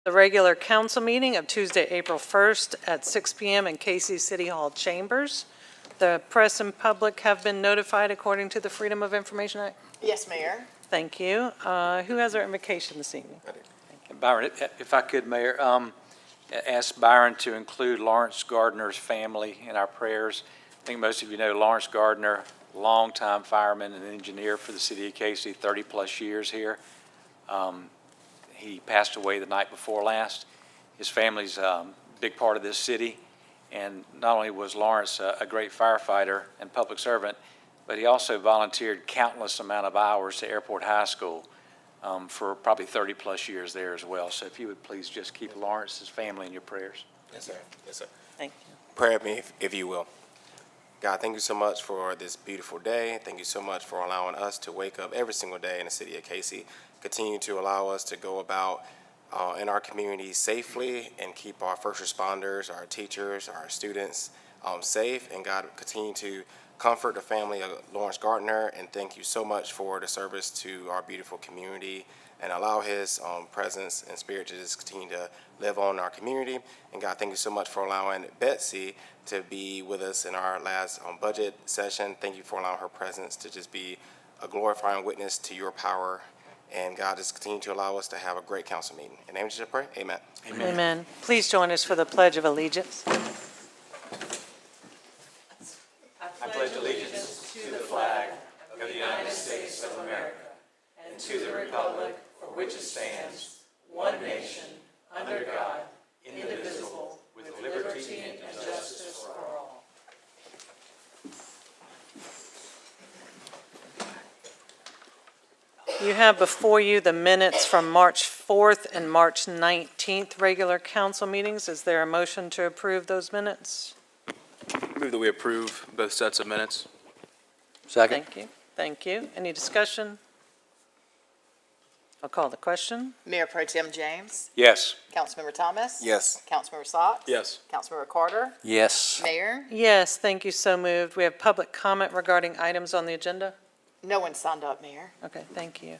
The regular council meeting of Tuesday, April 1st at 6 p.m. in Cayce City Hall chambers. The press and public have been notified according to the Freedom of Information Act. Yes, Mayor. Thank you. Who has our invocation this evening? Byron, if I could, Mayor, ask Byron to include Lawrence Gardner's family in our prayers. I think most of you know Lawrence Gardner, longtime fireman and engineer for the city of Cayce, 30-plus years here. He passed away the night before last. His family's a big part of this city, and not only was Lawrence a great firefighter and public servant, but he also volunteered countless amount of hours to Airport High School for probably 30-plus years there as well. So if you would please just keep Lawrence's family in your prayers. Yes, sir. Yes, sir. Thank you. Pray with me, if you will. God, thank you so much for this beautiful day. Thank you so much for allowing us to wake up every single day in the city of Cayce. Continue to allow us to go about in our community safely and keep our first responders, our teachers, our students safe. And God, continue to comfort the family of Lawrence Gardner. And thank you so much for the service to our beautiful community. And allow his presence and spirit to just continue to live on in our community. And God, thank you so much for allowing Betsy to be with us in our last budget session. Thank you for allowing her presence to just be a glorifying witness to your power. And God, just continue to allow us to have a great council meeting. In the name of Jesus, I pray. Amen. Amen. Amen. Please join us for the Pledge of Allegiance. I pledge allegiance to the flag of the United States of America and to the republic for which it stands, one nation, under God, indivisible, with liberty and justice for all. You have before you the minutes from March 4th and March 19th regular council meetings. Is there a motion to approve those minutes? Move that we approve both sets of minutes. Second. Thank you. Thank you. Any discussion? I'll call the question. Mayor Pro Tem James. Yes. Councilmember Thomas. Yes. Councilmember Socks. Yes. Councilmember Carter. Yes. Mayor. Yes, thank you. So moved. We have public comment regarding items on the agenda. No one signed up, Mayor. Okay, thank you.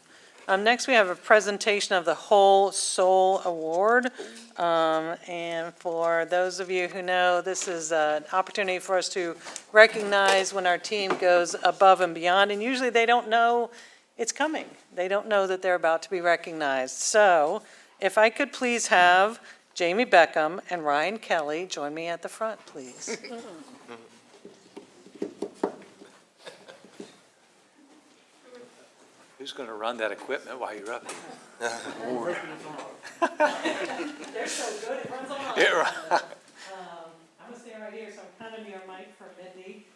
Next, we have a presentation of the Whole Soul Award. And for those of you who know, this is an opportunity for us to recognize when our team goes above and beyond. And usually they don't know it's coming. They don't know that they're about to be recognized. So if I could please have Jamie Beckham and Ryan Kelly join me at the front, please. Who's going to run that equipment while you're up here? They're so good, it runs on. I'm going to stay right here, so I'm kind of near Mike for Mindy.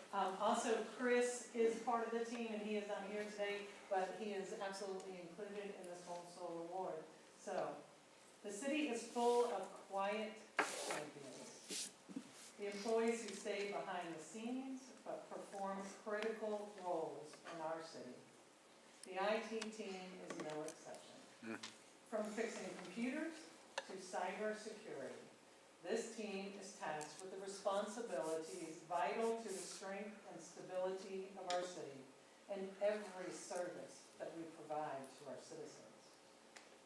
Also, Chris is part of the team, and he is not here today, but he is absolutely included in this Whole Soul Award. So, the city is full of quiet champions. The employees who stay behind the scenes, but perform critical roles in our city. The IT team is no exception. From fixing computers to cybersecurity, this team is tasked with the responsibilities vital to the strength and stability of our city and every service that we provide to our citizens.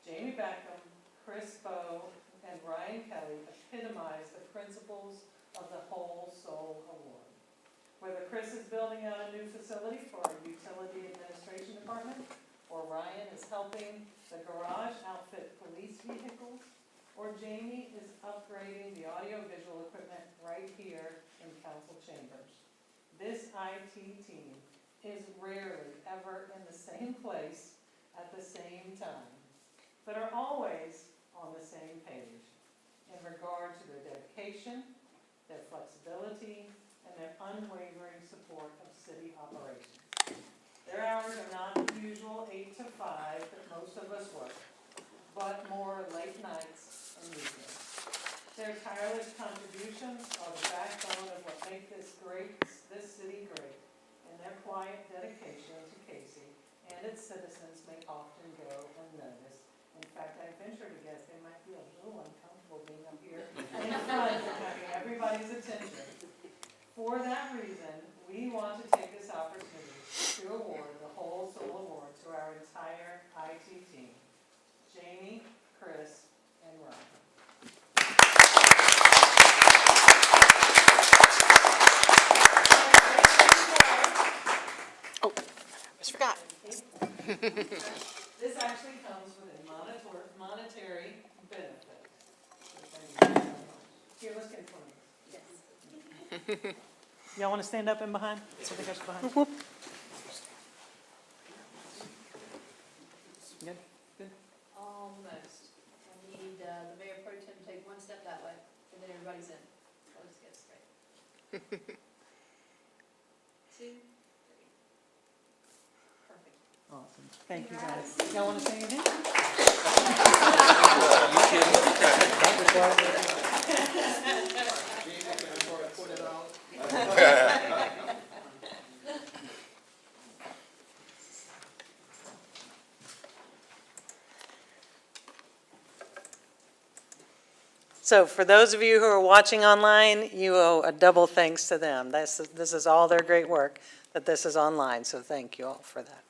Jamie Beckham, Chris Bowe, and Ryan Kelly epitomize the principles of the Whole Soul Award. Whether Chris is building out a new facility for our utility administration department, or Ryan is helping the garage outfit police vehicles, or Jamie is upgrading the audiovisual equipment right here in council chambers. This IT team is rarely ever in the same place at the same time, but are always on the same page in regard to their dedication, their flexibility, and their unwavering support of city operations. Their hours are not the usual 8 to 5 that most of us work, but more late nights and weekends. Their tireless contributions are the backbone of what makes this city great, and their quiet dedication to Cayce and its citizens may often go unnoticed. In fact, I venture to guess they might feel a little uncomfortable being up here in front and having everybody's attention. For that reason, we want to take this opportunity to award the Whole Soul Award to our entire IT team, Jamie, Chris, and Ryan. Just forgot. This actually comes with a monetary benefit. Here, let's get in front of us. Y'all want to stand up and behind? So they got you behind. Good, good. Almost. I need the mayor pro tem to take one step that way, and then everybody's in. I'll just get straight. 2, 3. Perfect. Awesome. Thank you, guys. Y'all want to say anything? So for those of you who are watching online, you owe a double thanks to them. This is all their great work, that this is online, so thank you all for that.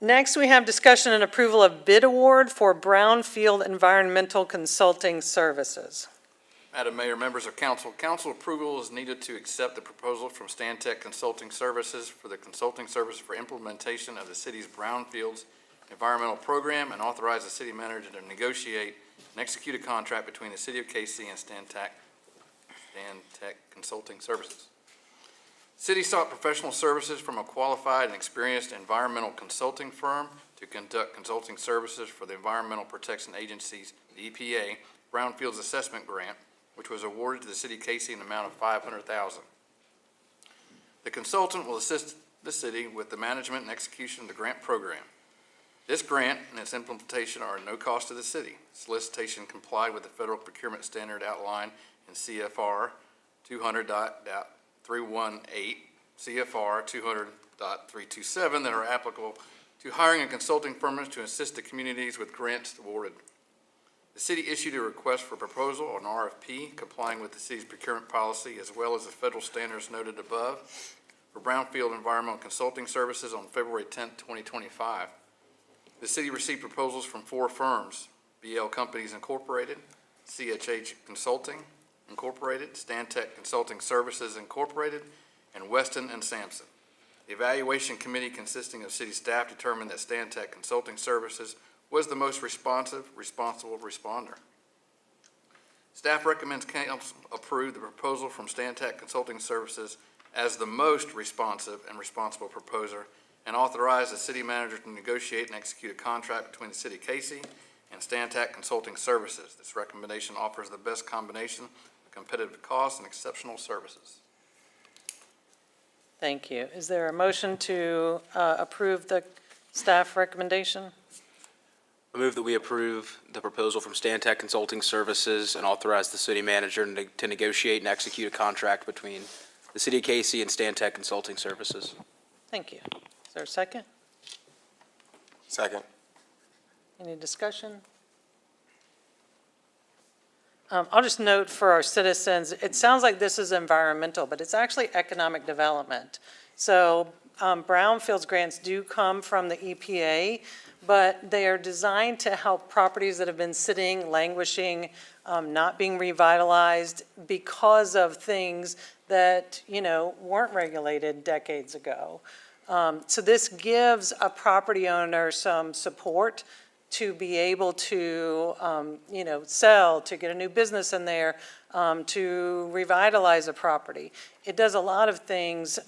Next, we have discussion and approval of bid award for Brownfield Environmental Consulting Services. Madam Mayor, members of council, council approval is needed to accept the proposal from Stantec Consulting Services for the consulting service for implementation of the city's Brownfields Environmental Program and authorize the city manager to negotiate and execute a contract between the city of Cayce and Stantec Consulting Services. City sought professional services from a qualified and experienced environmental consulting firm to conduct consulting services for the Environmental Protection Agency's, the EPA, Brownfields Assessment Grant, which was awarded to the city of Cayce in the amount of $500,000. The consultant will assist the city with the management and execution of the grant program. This grant and its implementation are at no cost to the city. Solicitation complied with the federal procurement standard outlined in CFR 200.318, CFR 200.327 that are applicable to hiring and consulting firms to assist the communities with grants awarded. The city issued a request for proposal, an RFP, complying with the city's procurement policy as well as the federal standards noted above for Brownfield Environmental Consulting Services on February 10, 2025. The city received proposals from 4 firms: BL Companies Incorporated, CHH Consulting Incorporated, Stantec Consulting Services Incorporated, and Weston and Sampson. The evaluation committee consisting of city staff determined that Stantec Consulting Services was the most responsible responder. Staff recommends council approve the proposal from Stantec Consulting Services as the most responsive and responsible proposer and authorize the city manager to negotiate and execute a contract between the city of Cayce and Stantec Consulting Services. This recommendation offers the best combination of competitive costs and exceptional services. Thank you. Is there a motion to approve the staff recommendation? I move that we approve the proposal from Stantec Consulting Services and authorize the city manager to negotiate and execute a contract between the city of Cayce and Stantec Consulting Services. Thank you. Is there a second? Second. Any discussion? I'll just note for our citizens, it sounds like this is environmental, but it's actually economic development. So brownfields grants do come from the EPA, but they are designed to help properties that have been sitting, languishing, not being revitalized because of things that, weren't regulated decades ago. So this gives a property owner some support to be able to, sell, to get a new business in there, to revitalize a property. It does a lot of things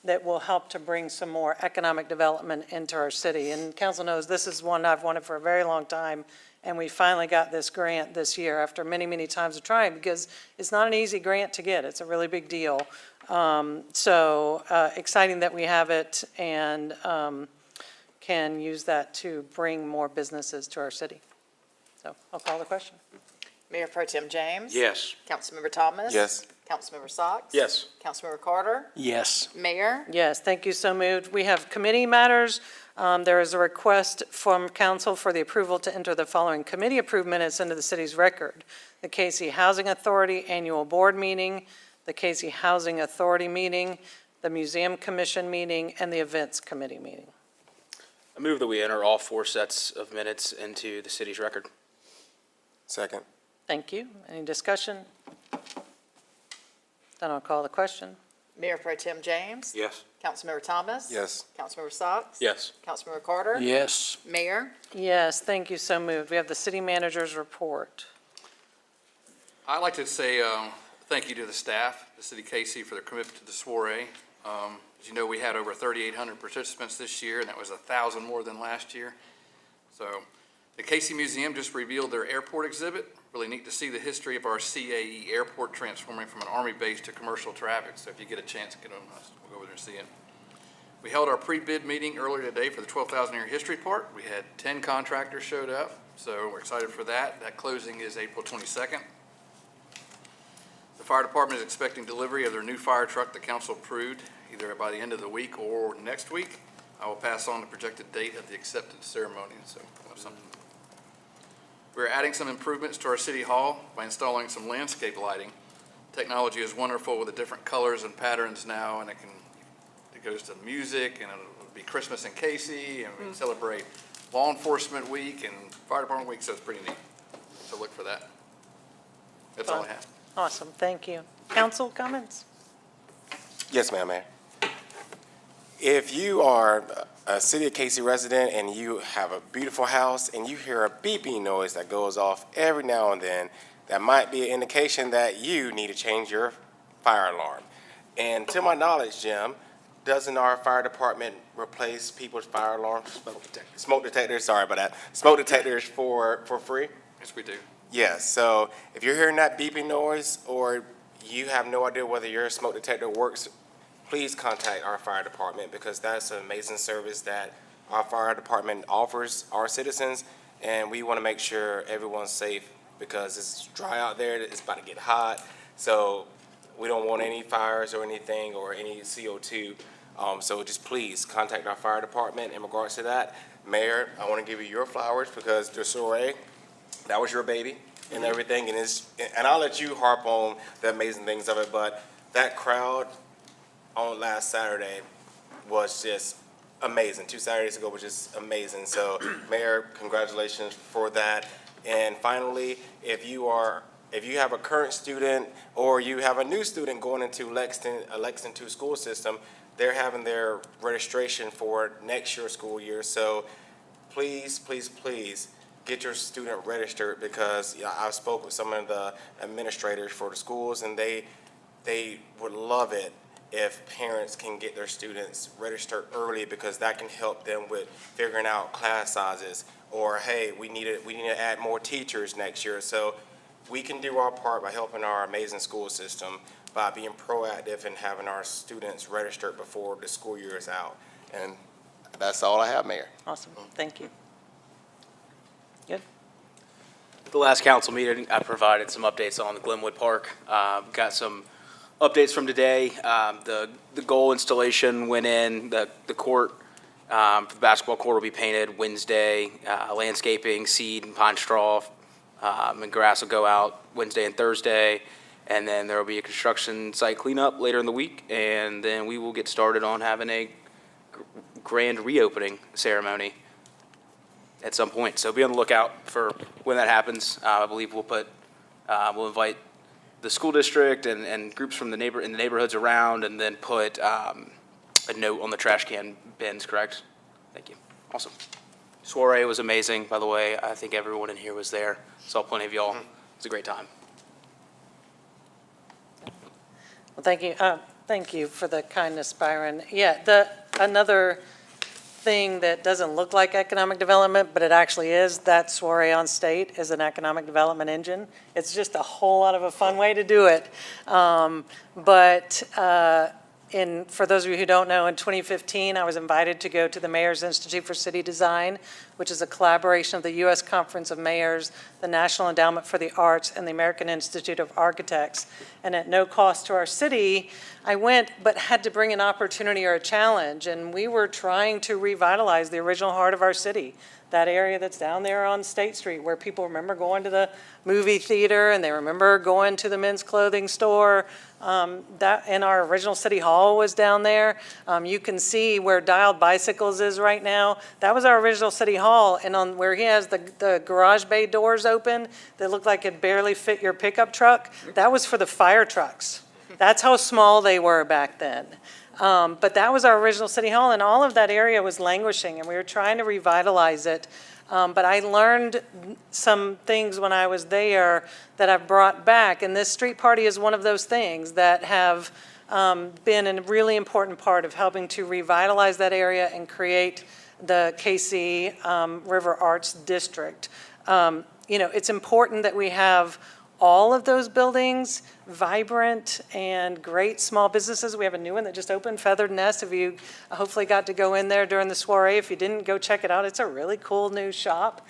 that will help to bring some more economic development into our city. And council knows this is one I've wanted for a very long time, and we finally got this grant this year after many, many times of trying, because it's not an easy grant to get. It's a really big deal. Exciting that we have it and can use that to bring more businesses to our city. So I'll call the question. Mayor Pro Tem James? Yes. Councilmember Thomas? Yes. Councilmember Socks? Yes. Councilmember Carter? Yes. Mayor? Yes, thank you, so moved. We have committee matters. There is a request from council for the approval to enter the following committee-approved minutes into the city's record: the Cayce Housing Authority Annual Board Meeting, the Cayce Housing Authority Meeting, the Museum Commission Meeting, and the Events Committee Meeting. I move that we enter all 4 sets of minutes into the city's record. Second. Thank you. Any discussion? Then I'll call the question. Mayor Pro Tem James. Yes. Councilmember Thomas. Yes. Councilmember Socks. Yes. Councilmember Carter. Yes. Mayor. Yes, thank you, so moved. We have the city manager's report. I'd like to say thank you to the staff, the city of Cayce, for their commitment to the soiree. As you know, we had over 3,800 participants this year, and that was 1,000 more than last year. So the Cayce Museum just revealed their airport exhibit. Really neat to see the history of our CAE airport transforming from an Army base to commercial traffic. So if you get a chance, we'll go over there and see it. We held our pre-bid meeting earlier today for the 12,000 year history part. We had 10 contractors showed up, so we're excited for that. That closing is April 22nd. The fire department is expecting delivery of their new fire truck the council approved either by the end of the week or next week. I will pass on the projected date of the acceptance ceremony, so we'll have something. We're adding some improvements to our city hall by installing some landscape lighting. Technology is wonderful with the different colors and patterns now, and it goes to music, and it'll be Christmas in Cayce, and we celebrate Law Enforcement Week and Fire Department Week, so it's pretty neat. So look for that. That's all I have. Awesome, thank you. Council comments? Yes, ma'am, Mayor. If you are a City of Cayce resident and you have a beautiful house and you hear a beeping noise that goes off every now and then, that might be an indication that you need to change your fire alarm. And to my knowledge, Jim, doesn't our fire department replace people's fire alarms? Smoke detectors, sorry about that. Smoke detectors for free? Yes, we do. Yes, so if you're hearing that beeping noise or you have no idea whether your smoke detector works, please contact our fire department because that's an amazing service that our fire department offers our citizens, and we want to make sure everyone's safe because it's dry out there, it's about to get hot, so we don't want any fires or anything or any CO2. So just please contact our fire department in regards to that. Mayor, I want to give you your flowers because the soiree, that was your baby and everything, and I'll let you harp on the amazing things of it, but that crowd on last Saturday was just amazing. 2 Saturdays ago was just amazing. So, Mayor, congratulations for that. And finally, if you have a current student or you have a new student going into Lexington 2 school system, they're having their registration for next year's school year. So, please, please, please get your student registered because I've spoke with some of the administrators for the schools, and they would love it if parents can get their students registered early because that can help them with figuring out class sizes or, hey, we need to add more teachers next year. So we can do our part by helping our amazing school system by being proactive and having our students registered before the school year is out. And that's all I have, Mayor. Awesome, thank you. Good. The last council meeting, I provided some updates on the Glenwood Park. Got some updates from today. The goal installation went in. The court, for the basketball court will be painted Wednesday. Landscaping, seed and pine straw, and grass will go out Wednesday and Thursday. And then there will be a construction site cleanup later in the week. And then we will get started on having a grand reopening ceremony at some point. So be on the lookout for when that happens. I believe we'll invite the school district and groups from in the neighborhoods around, and then put a note on the trash can bins, correct? Thank you. Awesome. Soiree was amazing, by the way. I think everyone in here was there. Saw plenty of y'all. It was a great time. Well, thank you for the kindness, Byron. Yeah, another thing that doesn't look like economic development, but it actually is, that soiree on state is an economic development engine. It's just a whole lot of a fun way to do it. For those of you who don't know, in 2015, I was invited to go to the Mayor's Institute for City Design, which is a collaboration of the U.S. Conference of Mayors, the National Endowment for the Arts, and the American Institute of Architects. And at no cost to our city, I went, but had to bring an opportunity or a challenge. And we were trying to revitalize the original heart of our city, that area that's down there on State Street where people remember going to the movie theater and they remember going to the men's clothing store. And our original city hall was down there. You can see where Dialed Bicycles is right now. That was our original city hall. And on where he has the garage bay doors open that look like it barely fit your pickup truck, that was for the fire trucks. That's how small they were back then. But that was our original city hall, and all of that area was languishing, and we were trying to revitalize it. But I learned some things when I was there that I've brought back, and this street party is one of those things that have been a really important part of helping to revitalize that area and create the Cayce River Arts District. It's important that we have all of those buildings vibrant and great small businesses. We have a new one that just opened, Feathered Nest. If you hopefully got to go in there during the soiree, if you didn't, go check it out. It's a really cool new shop.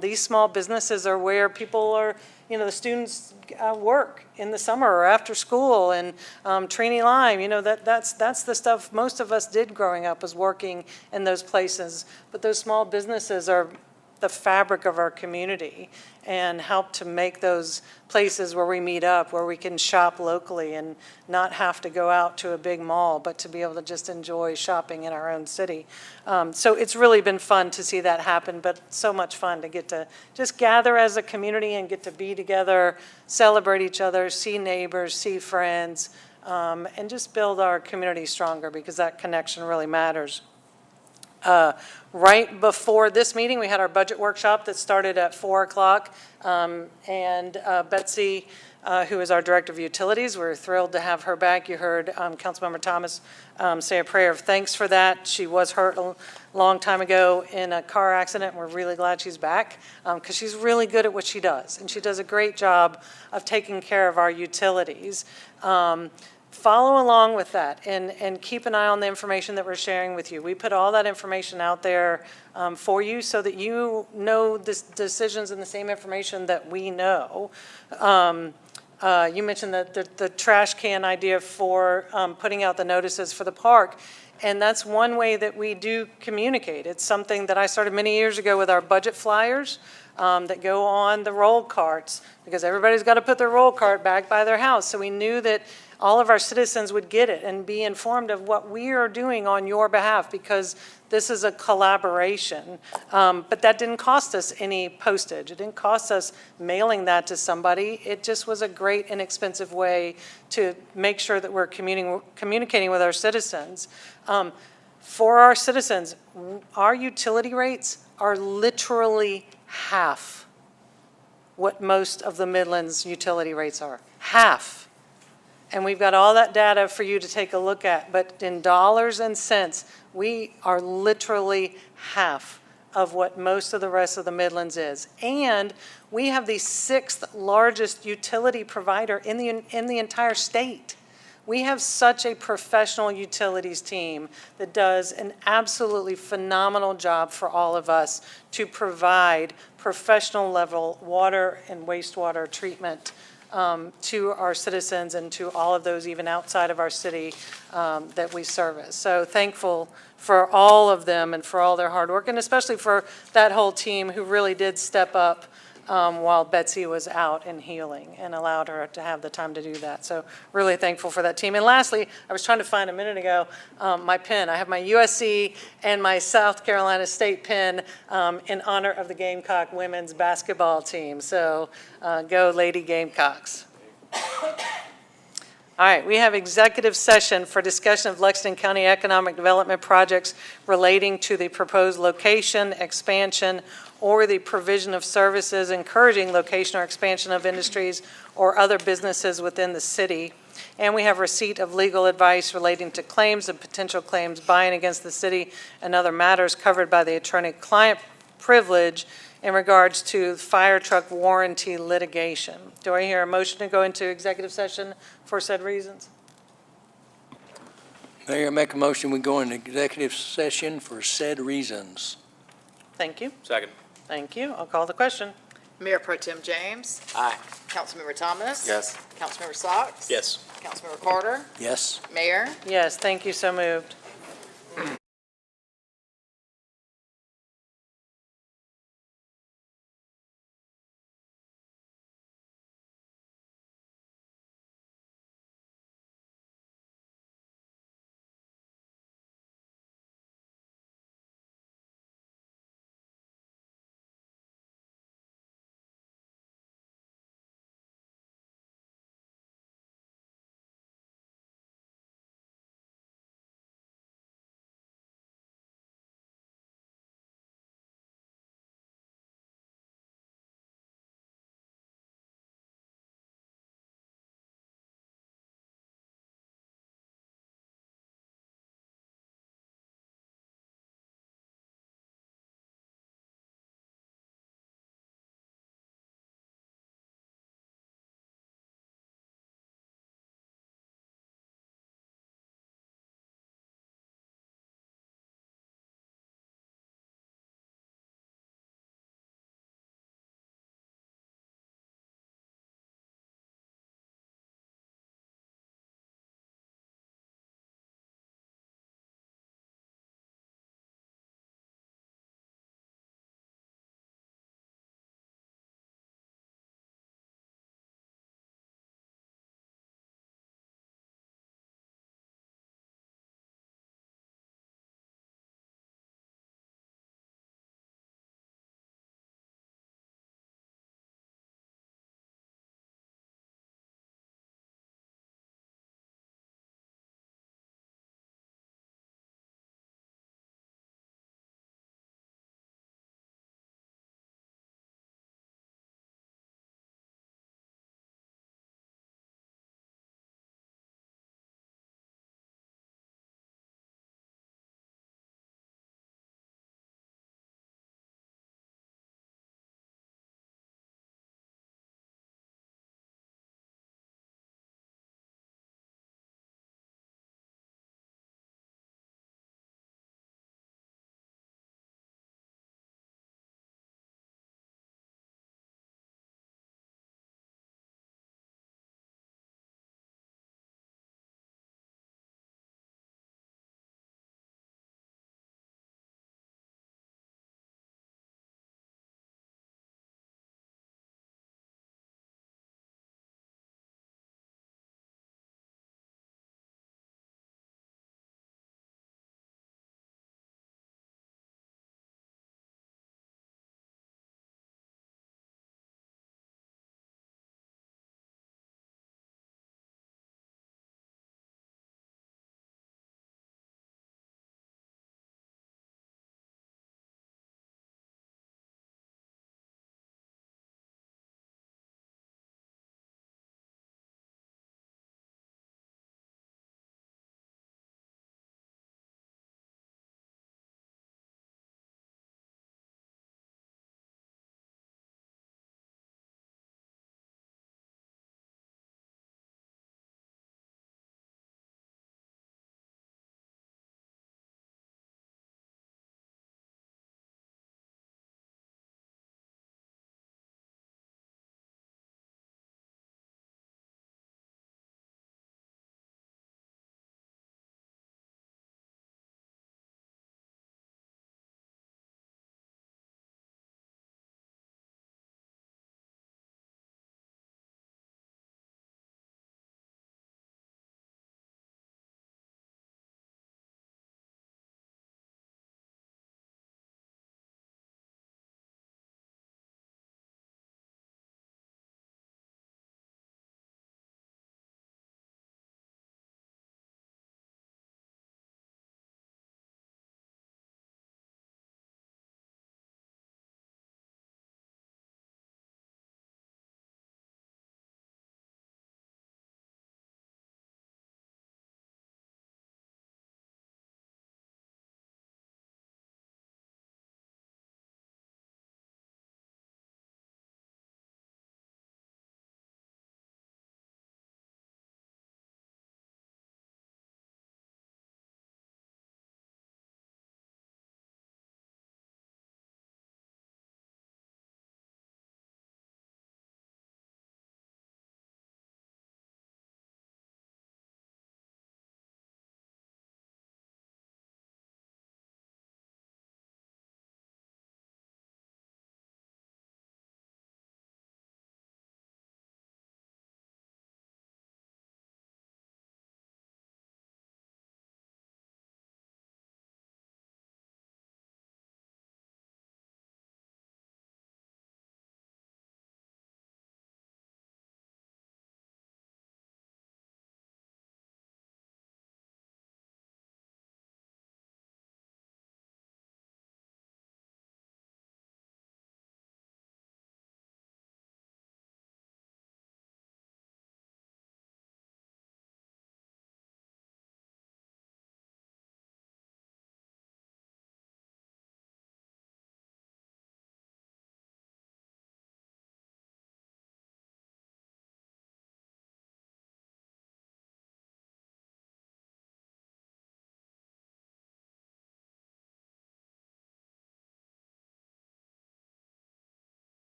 These small businesses are where people are, the students work in the summer or after school, and Trini Lime, that's the stuff most of us did growing up, was working in those places. But those small businesses are the fabric of our community and help to make those places where we meet up, where we can shop locally and not have to go out to a big mall, but to be able to just enjoy shopping in our own city. So it's really been fun to see that happen, but so much fun to get to just gather as a community and get to be together, celebrate each other, see neighbors, see friends, and just build our community stronger, because that connection really matters. Right before this meeting, we had our budget workshop that started at 4 o'clock. And Betsy, who is our Director of Utilities, we're thrilled to have her back. You heard Councilmember Thomas say a prayer of thanks for that. She was hurt a long time ago in a car accident. We're really glad she's back, because she's really good at what she does. And she does a great job of taking care of our utilities. Follow along with that and keep an eye on the information that we're sharing with you. We put all that information out there for you so that you know the decisions and the same information that we know. You mentioned the trash can idea for putting out the notices for the park. And that's one way that we do communicate. It's something that I started many years ago with our budget flyers that go on the roll carts, because everybody's got to put their roll cart back by their house. So we knew that all of our citizens would get it and be informed of what we are doing on your behalf, because this is a collaboration. But that didn't cost us any postage. It didn't cost us mailing that to somebody. It just was a great, inexpensive way to make sure that we're communicating with our citizens. For our citizens, our utility rates are literally half what most of the Midlands utility rates are. Half. And we've got all that data for you to take a look at. But in dollars and cents, we are literally half of what most of the rest of the Midlands is. And we have the 6th largest utility provider in the entire state. We have such a professional utilities team that does an absolutely phenomenal job for all of us to provide professional level water and wastewater treatment to our citizens and to all of those even outside of our city that we service. So thankful for all of them and for all their hard work, and especially for that whole team who really did step up while Betsy was out and healing, and allowed her to have the time to do that. So really thankful for that team. And lastly, I was trying to find a minute ago my pin. I have my USC and my South Carolina State pin in honor of the Gamecock women's basketball team. So go Lady Gamecocks. All right, we have executive session for discussion of Lexington County economic development projects relating to the proposed location, expansion, or the provision of services encouraging location or expansion of industries or other businesses within the city. And we have receipt of legal advice relating to claims and potential claims by and against the city and other matters covered by the attorney-client privilege in regards to fire truck warranty litigation. Do I hear a motion to go into executive session for said reasons? Mayor, make a motion, we go into executive session for said reasons. Thank you. Second. Thank you. I'll call the question. Mayor Pro Tem James. Aye. Councilmember Thomas. Yes. Councilmember Socks. Yes. Councilmember Carter. Yes. Mayor. Yes, thank you. So moved.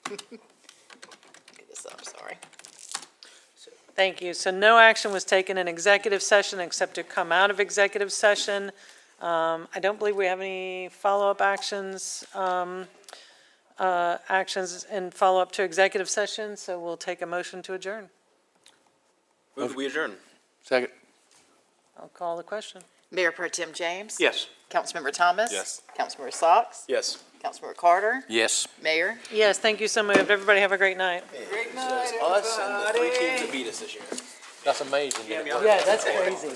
Get this up, sorry. Thank you. So no action was taken in executive session except to come out of executive session. I don't believe we have any follow-up actions, actions in follow-up to executive session, so we'll take a motion to adjourn. Move that we adjourn. Second. I'll call the question. Mayor Pro Tem James. Yes. Councilmember Thomas. Yes. Councilmember Socks. Yes. Councilmember Carter. Yes. Mayor. Yes, thank you so much. Everybody have a great night. Great night, Us and the three teams that beat us this year. That's amazing. Yeah, that's crazy.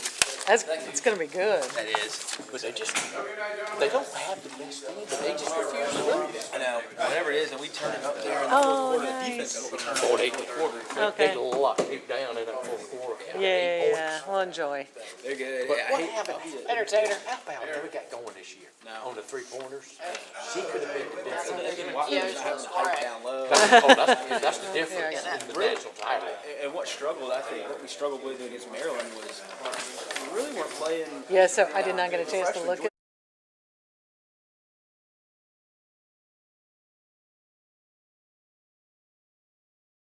It's gonna be good. That is. But they don't have the best team, but they just refuse to lose. I know, whatever it is, and we turn it up there. Oh, nice. 48 and a quarter. Okay. They locked it down in that fourth quarter. Yeah, we'll enjoy. They're good. But Yeah, what happened, Entertainer, how about never got going this year? No. On the three-pointers? She could have been. Yeah, it's having the pipe down low. That's the difference in the national title. And what struggled, I think, what we struggled with against Maryland was we really weren't playing Yeah, so I did not get a chance to look at